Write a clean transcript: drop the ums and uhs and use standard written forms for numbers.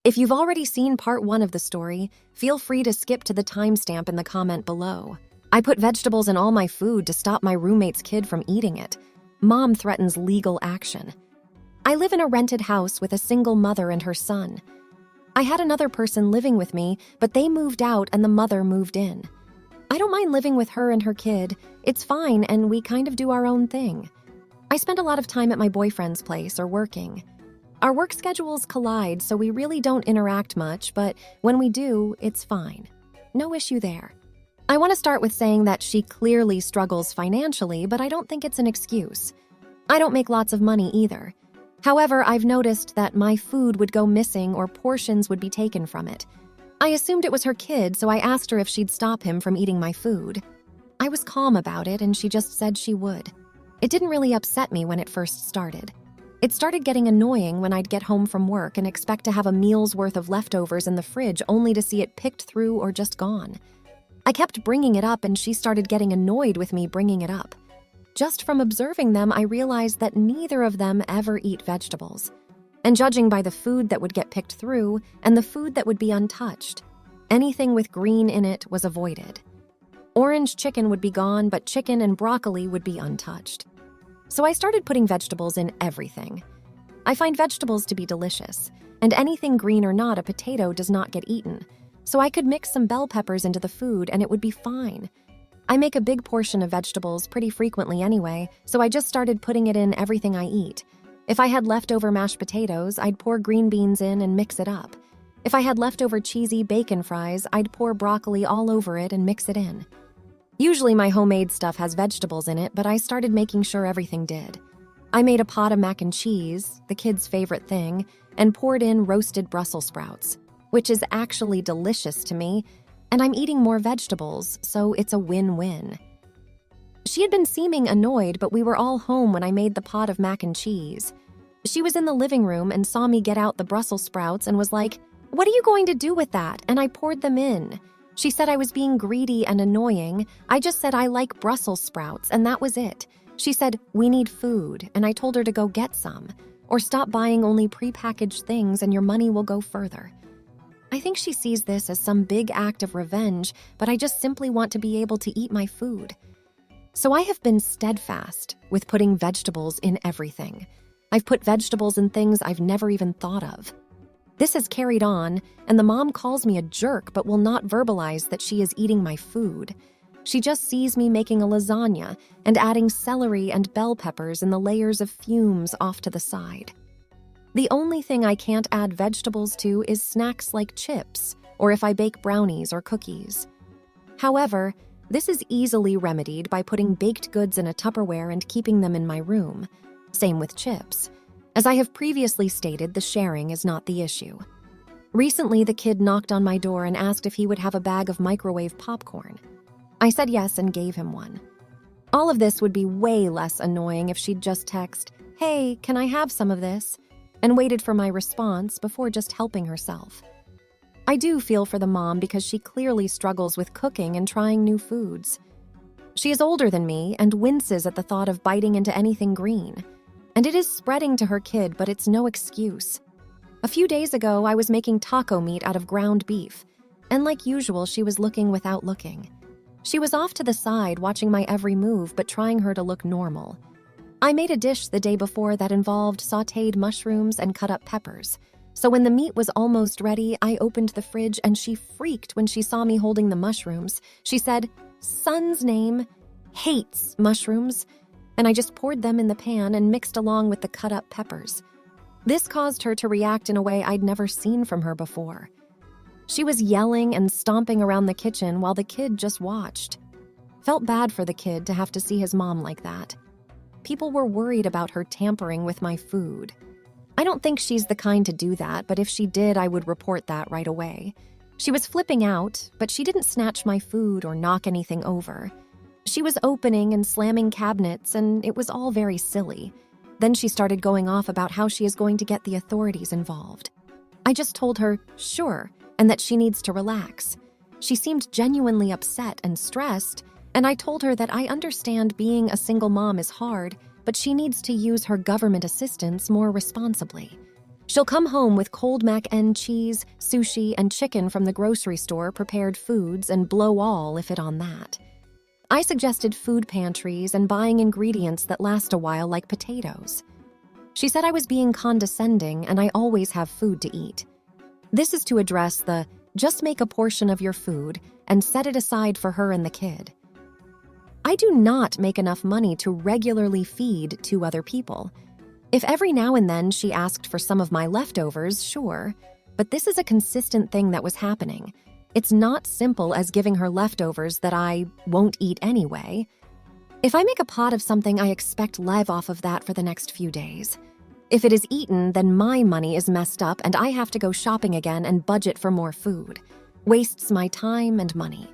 If you've already seen part 1 of the story, feel free to skip to the timestamp in the comment below. I put vegetables in all my food to stop my roommate's kid from eating it. Mom threatens legal action. I live in a rented house with a single mother and her son. I had another person living with me, but they moved out and the mother moved in. I don't mind living with her and her kid. It's fine, and we kind of do our own thing. I spend a lot of time at my boyfriend's place or working. Our work schedules collide, so we really don't interact much, but when we do, it's fine. No issue there. I want to start with saying that she clearly struggles financially, but I don't think it's an excuse. I don't make lots of money either. However, I've noticed that my food would go missing or portions would be taken from it. I assumed it was her kid, so I asked her if she'd stop him from eating my food. I was calm about it, and she just said she would. It didn't really upset me when it first started. It started getting annoying when I'd get home from work and expect to have a meal's worth of leftovers in the fridge only to see it picked through or just gone. I kept bringing it up and she started getting annoyed with me bringing it up. Just from observing them, I realized that neither of them ever eat vegetables. And judging by the food that would get picked through and the food that would be untouched, anything with green in it was avoided. Orange chicken would be gone, but chicken and broccoli would be untouched. So I started putting vegetables in everything. I find vegetables to be delicious, and anything green or not, a potato does not get eaten. So I could mix some bell peppers into the food and it would be fine. I make a big portion of vegetables pretty frequently anyway, so I just started putting it in everything I eat. If I had leftover mashed potatoes, I'd pour green beans in and mix it up. If I had leftover cheesy bacon fries, I'd pour broccoli all over it and mix it in. Usually my homemade stuff has vegetables in it, but I started making sure everything did. I made a pot of mac and cheese, the kids' favorite thing, and poured in roasted Brussels sprouts, which is actually delicious to me, and I'm eating more vegetables, so it's a win-win. She had been seeming annoyed, but we were all home when I made the pot of mac and cheese. She was in the living room and saw me get out the Brussels sprouts and was like, "What are you going to do with that?" And I poured them in. She said I was being greedy and annoying. I just said I like Brussels sprouts, and that was it. She said, "We need food," and I told her to go get some, or stop buying only prepackaged things and your money will go further. I think she sees this as some big act of revenge, but I just simply want to be able to eat my food. So I have been steadfast with putting vegetables in everything. I've put vegetables in things I've never even thought of. This has carried on, and the mom calls me a jerk but will not verbalize that she is eating my food. She just sees me making a lasagna and adding celery and bell peppers in the layers of fumes off to the side. The only thing I can't add vegetables to is snacks like chips, or if I bake brownies or cookies. However, this is easily remedied by putting baked goods in a Tupperware and keeping them in my room. Same with chips. As I have previously stated, the sharing is not the issue. Recently, the kid knocked on my door and asked if he would have a bag of microwave popcorn. I said yes and gave him one. All of this would be way less annoying if she'd just text, "Hey, can I have some of this?" and waited for my response before just helping herself. I do feel for the mom because she clearly struggles with cooking and trying new foods. She is older than me and winces at the thought of biting into anything green. And it is spreading to her kid, but it's no excuse. A few days ago, I was making taco meat out of ground beef, and like usual, she was looking without looking. She was off to the side, watching my every move, but trying her to look normal. I made a dish the day before that involved sautéed mushrooms and cut up peppers. So when the meat was almost ready, I opened the fridge and she freaked when she saw me holding the mushrooms. She said, "Son's name hates mushrooms," and I just poured them in the pan and mixed along with the cut-up peppers. This caused her to react in a way I'd never seen from her before. She was yelling and stomping around the kitchen while the kid just watched. Felt bad for the kid to have to see his mom like that. People were worried about her tampering with my food. I don't think she's the kind to do that, but if she did, I would report that right away. She was flipping out, but she didn't snatch my food or knock anything over. She was opening and slamming cabinets, and it was all very silly. Then she started going off about how she is going to get the authorities involved. I just told her, sure, and that she needs to relax. She seemed genuinely upset and stressed, and I told her that I understand being a single mom is hard, but she needs to use her government assistance more responsibly. She'll come home with cold mac and cheese, sushi, and chicken from the grocery store, prepared foods, and blow all if it on that. I suggested food pantries and buying ingredients that last a while, like potatoes. She said I was being condescending and I always have food to eat. This is to address the just make a portion of your food and set it aside for her and the kid. I do not make enough money to regularly feed 2 other people. If every now and then she asked for some of my leftovers, sure, but this is a consistent thing that was happening. It's not simple as giving her leftovers that I won't eat anyway. If I make a pot of something, I expect live off of that for the next few days. If it is eaten, then my money is messed up and I have to go shopping again and budget for more food. Wastes my time and money.